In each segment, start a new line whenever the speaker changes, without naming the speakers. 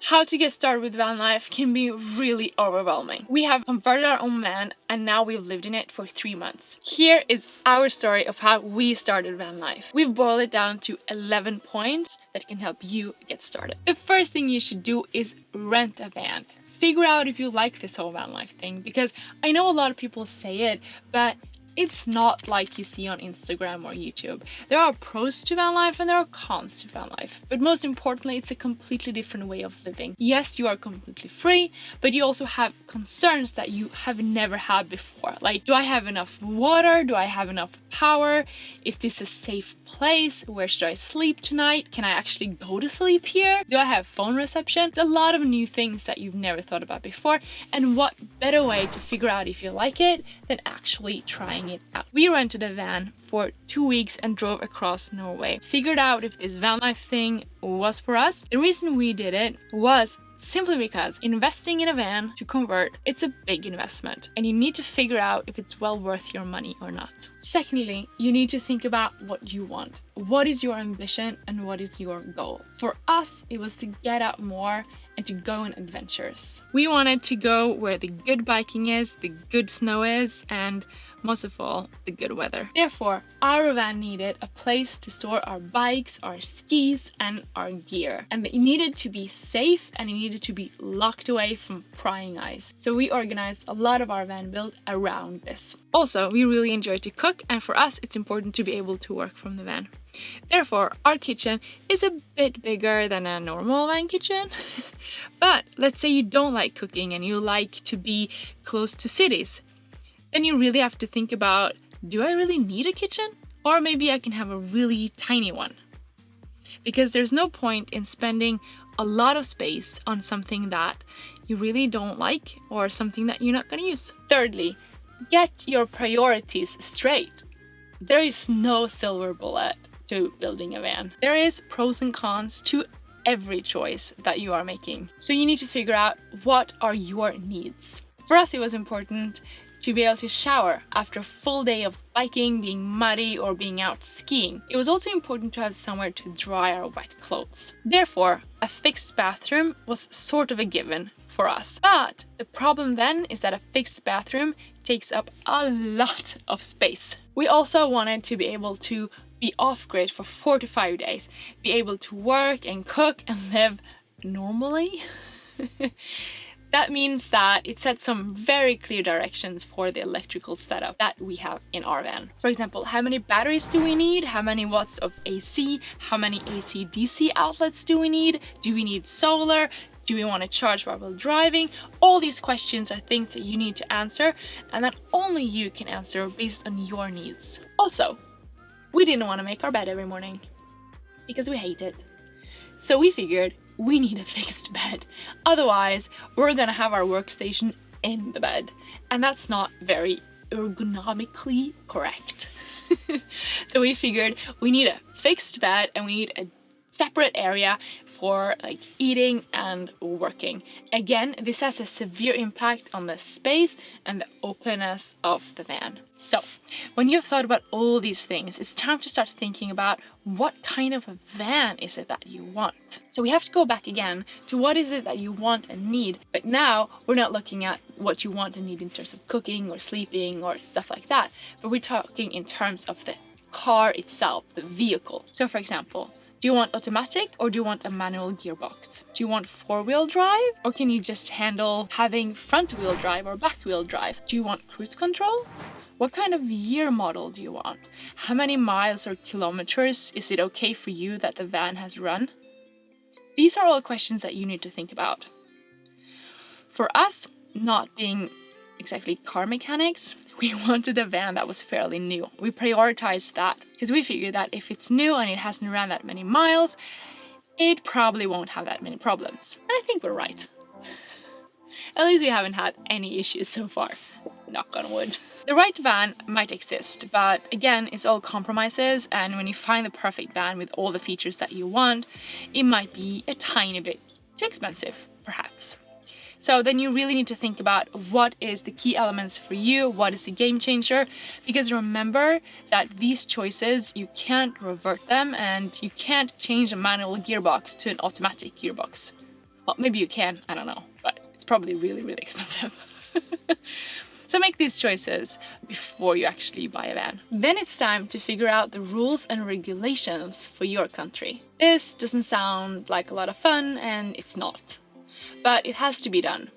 How to get started with van life can be really overwhelming. We have converted our own van and now we've lived in it for 3 months. Here is our story of how we started van life. We've boiled it down to 11 points that can help you get started. The first thing you should do is rent a van. Figure out if you like this whole van life thing, because I know a lot of people say it, but it's not like you see on Instagram or YouTube. There are pros to van life and there are cons to van life. But most importantly, it's a completely different way of living. Yes, you are completely free, but you also have concerns that you have never had before. Like, do I have enough water? Do I have enough power? Is this a safe place? Where should I sleep tonight? Can I actually go to sleep here? Do I have phone reception? It's a lot of new things that you've never thought about before. And what better way to figure out if you like it than actually trying it out. We rented a van for 2 weeks and drove across Norway. Figured out if this van life thing was for us. The reason we did it was simply because investing in a van to convert, it's a big investment and you need to figure out if it's well worth your money or not. Secondly, you need to think about what you want. What is your ambition and what is your goal? For us, it was to get out more and to go on adventures. We wanted to go where the good biking is, the good snow is, and most of all, the good weather. Therefore, our van needed a place to store our bikes, our skis, and our gear. And it needed to be safe and it needed to be locked away from prying eyes. So we organized a lot of our van build around this. Also, we really enjoy to cook, and for us, it's important to be able to work from the van. Therefore, our kitchen is a bit bigger than a normal van kitchen. But let's say you don't like cooking and you like to be close to cities. Then you really have to think about, do I really need a kitchen? Or maybe I can have a really tiny one. Because there's no point in spending a lot of space on something that you really don't like or something that you're not going to use. Thirdly, get your priorities straight. There is no silver bullet to building a van. There is pros and cons to every choice that you are making. So you need to figure out what are your needs. For us, it was important to be able to shower after a full day of biking, being muddy, or being out skiing. It was also important to have somewhere to dry our wet clothes. Therefore, a fixed bathroom was sort of a given for us. But the problem then is that a fixed bathroom takes up a lot of space. We also wanted to be able to be off-grid for 4 to 5 days, be able to work and cook and live normally. That means that it sets some very clear directions for the electrical setup that we have in our van. For example, how many batteries do we need? How many watts of AC? How many AC/DC outlets do we need? Do we need solar? Do we want to charge while we're driving? All these questions are things that you need to answer and that only you can answer based on your needs. Also, we didn't want to make our bed every morning because we hate it. So we figured we need a fixed bed. Otherwise, we're gonna have our workstation in the bed. And that's not very ergonomically correct. So we figured we need a fixed bed and we need a separate area for like eating and working. Again, this has a severe impact on the space and the openness of the van. So, when you've thought about all these things, it's time to start thinking about what kind of a van is it that you want. So we have to go back again to what is it that you want and need. But now we're not looking at what you want and need in terms of cooking or sleeping or stuff like that. But we're talking in terms of the car itself, the vehicle. So for example, do you want automatic or do you want a manual gearbox? Do you want 4-wheel drive or can you just handle having front-wheel drive or back-wheel drive? Do you want cruise control? What kind of year model do you want? How many miles or kilometers is it okay for you that the van has run? These are all questions that you need to think about. For us, not being exactly car mechanics, we wanted a van that was fairly new. We prioritized that because we figured that if it's new and it hasn't ran that many miles, it probably won't have that many problems. And I think we're right. At least we haven't had any issues so far. Knock on wood. The right van might exist, but again, it's all compromises, and when you find the perfect van with all the features that you want, it might be a tiny bit too expensive, perhaps. So then you really need to think about what is the key elements for you, what is the game changer, because remember that these choices, you can't revert them and you can't change a manual gearbox to an automatic gearbox. Well, maybe you can, I don't know, but it's probably really, really expensive. So make these choices before you actually buy a van. Then it's time to figure out the rules and regulations for your country. This doesn't sound like a lot of fun, and it's not. But it has to be done.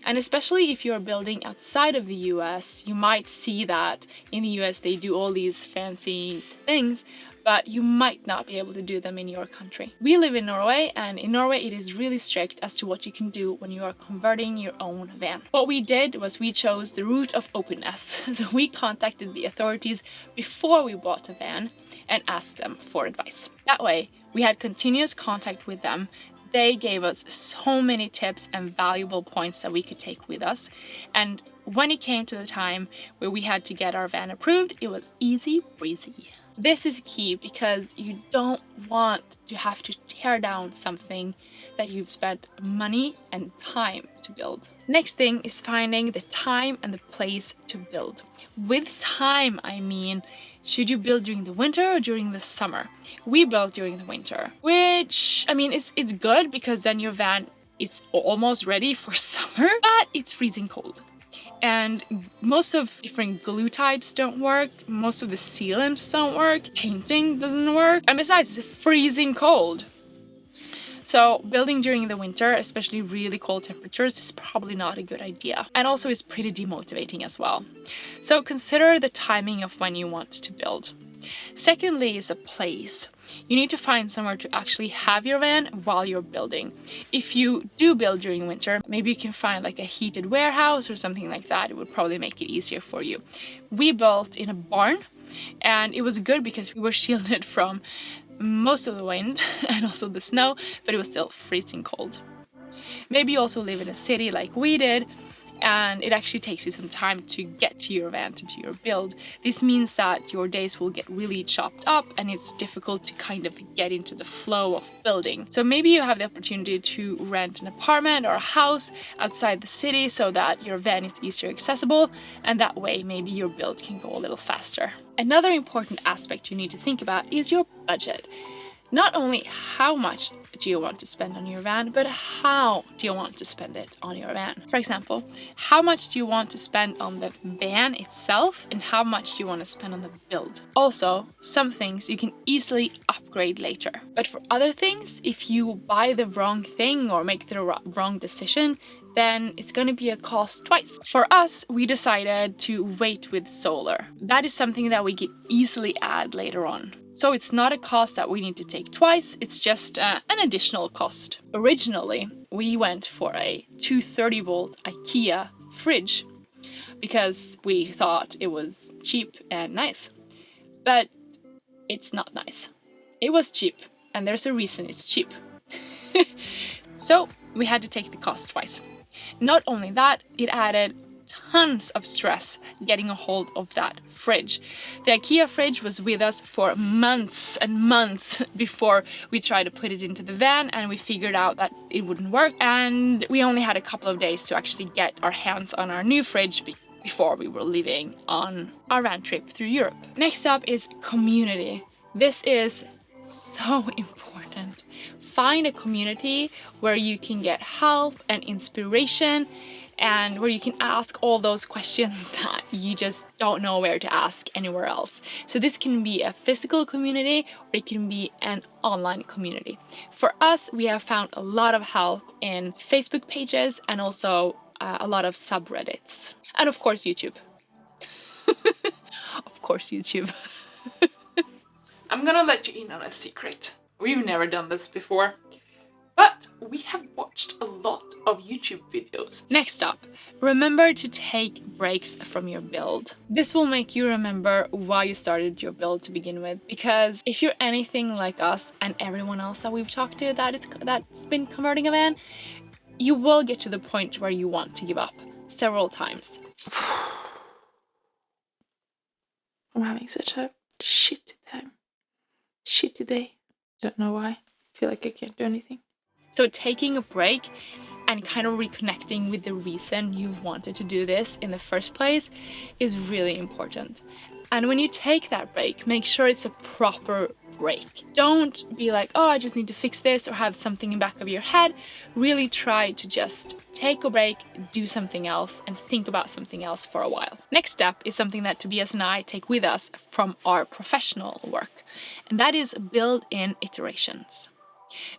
And especially if you're building outside of the US, you might see that in the US they do all these fancy things, but you might not be able to do them in your country. We live in Norway, and in Norway it is really strict as to what you can do when you are converting your own van. What we did was we chose the route of openness. So we contacted the authorities before we bought a van and asked them for advice. That way, we had continuous contact with them. They gave us so many tips and valuable points that we could take with us. And when it came to the time where we had to get our van approved, it was easy breezy. This is key because you don't want to have to tear down something that you've spent money and time to build. Next thing is finding the time and the place to build. With time, I mean, should you build during the winter or during the summer? We built during the winter, which, I mean, it's good because then your van is almost ready for summer, but it's freezing cold. And most of different glue types don't work, most of the sealants don't work, painting doesn't work, and besides, it's freezing cold. So building during the winter, especially really cold temperatures, is probably not a good idea. And also is pretty demotivating as well. So consider the timing of when you want to build. Secondly is a place. You need to find somewhere to actually have your van while you're building. If you do build during winter, maybe you can find like a heated warehouse or something like that. It would probably make it easier for you. We built in a barn, and it was good because we were shielded from most of the wind and also the snow, but it was still freezing cold. Maybe you also live in a city like we did, and it actually takes you some time to get to your van, to do your build. This means that your days will get really chopped up and it's difficult to kind of get into the flow of building. So maybe you have the opportunity to rent an apartment or a house outside the city so that your van is easier accessible, and that way maybe your build can go a little faster. Another important aspect you need to think about is your budget. Not only how much do you want to spend on your van, but how do you want to spend it on your van. For example, how much do you want to spend on the van itself, and how much do you want to spend on the build? Also, some things you can easily upgrade later. But for other things, if you buy the wrong thing or make the wrong decision, then it's going to be a cost twice. For us, we decided to wait with solar. That is something that we can easily add later on. So it's not a cost that we need to take twice, it's just an additional cost. Originally, we went for a 230-volt IKEA fridge because we thought it was cheap and nice. But it's not nice. It was cheap, and there's a reason it's cheap. So we had to take the cost twice. Not only that, it added tons of stress getting a hold of that fridge. The IKEA fridge was with us for months and months before we tried to put it into the van, and we figured out that it wouldn't work, and we only had a couple of days to actually get our hands on our new fridge before we were leaving on our van trip through Europe. Next up is community. This is so important. Find a community where you can get help and inspiration, and where you can ask all those questions that you just don't know where to ask anywhere else. So this can be a physical community, or it can be an online community. For us, we have found a lot of help in Facebook pages and also a lot of subreddits. And of course, YouTube. Of course, YouTube. I'm gonna let you in on a secret. We've never done this before, but we have watched a lot of YouTube videos. Next up, remember to take breaks from your build. This will make you remember why you started your build to begin with, because if you're anything like us and everyone else that we've talked to that's been converting a van, you will get to the point where you want to give up several times. I'm having such a shitty day. Don't know why. Feel like I can't do anything. So taking a break and kind of reconnecting with the reason you wanted to do this in the first place is really important. And when you take that break, make sure it's a proper break. Don't be like, oh, I just need to fix this, or have something in the back of your head. Really try to just take a break, do something else, and think about something else for a while. Next step is something that Tobias and I take with us from our professional work, and that is build in iterations.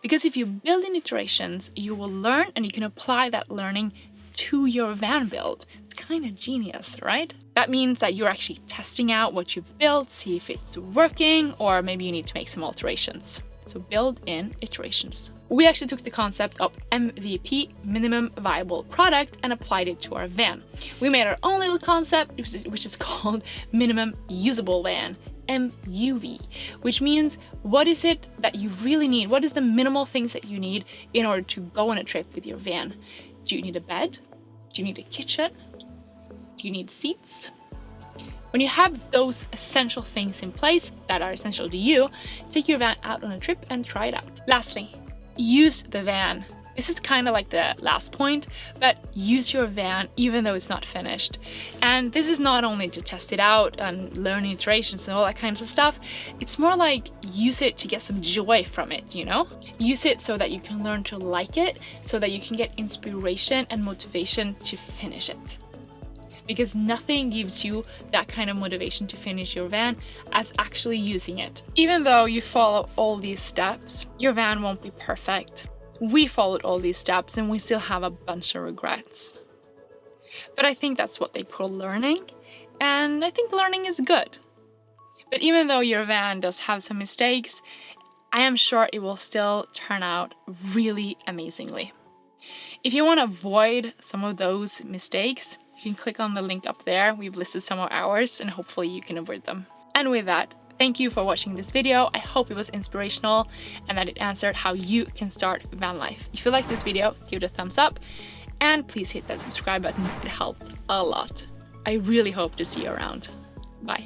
Because if you build in iterations, you will learn and you can apply that learning to your van build. It's kind of genius, right? That means that you're actually testing out what you've built, see if it's working, or maybe you need to make some alterations. So build in iterations. We actually took the concept of MVP, minimum viable product, and applied it to our van. We made our own little concept, which is called minimum usable van. MUV, which means what is it that you really need? What is the minimal things that you need in order to go on a trip with your van? Do you need a bed? Do you need a kitchen? Do you need seats? When you have those essential things in place that are essential to you, take your van out on a trip and try it out. Lastly, use the van. This is kind of like the last point, but use your van even though it's not finished. And this is not only to test it out and learn iterations and all that kinds of stuff. It's more like use it to get some joy from it, you know? Use it so that you can learn to like it, so that you can get inspiration and motivation to finish it. Because nothing gives you that kind of motivation to finish your van as actually using it. Even though you follow all these steps, your van won't be perfect. We followed all these steps and we still have a bunch of regrets. But I think that's what they call learning, and I think learning is good. But even though your van does have some mistakes, I am sure it will still turn out really amazingly. If you want to avoid some of those mistakes, you can click on the link up there. We've listed some of ours and hopefully you can avoid them. And with that, thank you for watching this video. I hope it was inspirational and that it answered how you can start van life. If you like this video, give it a thumbs up and please hit that subscribe button. It helped a lot. I really hope to see you around. Bye.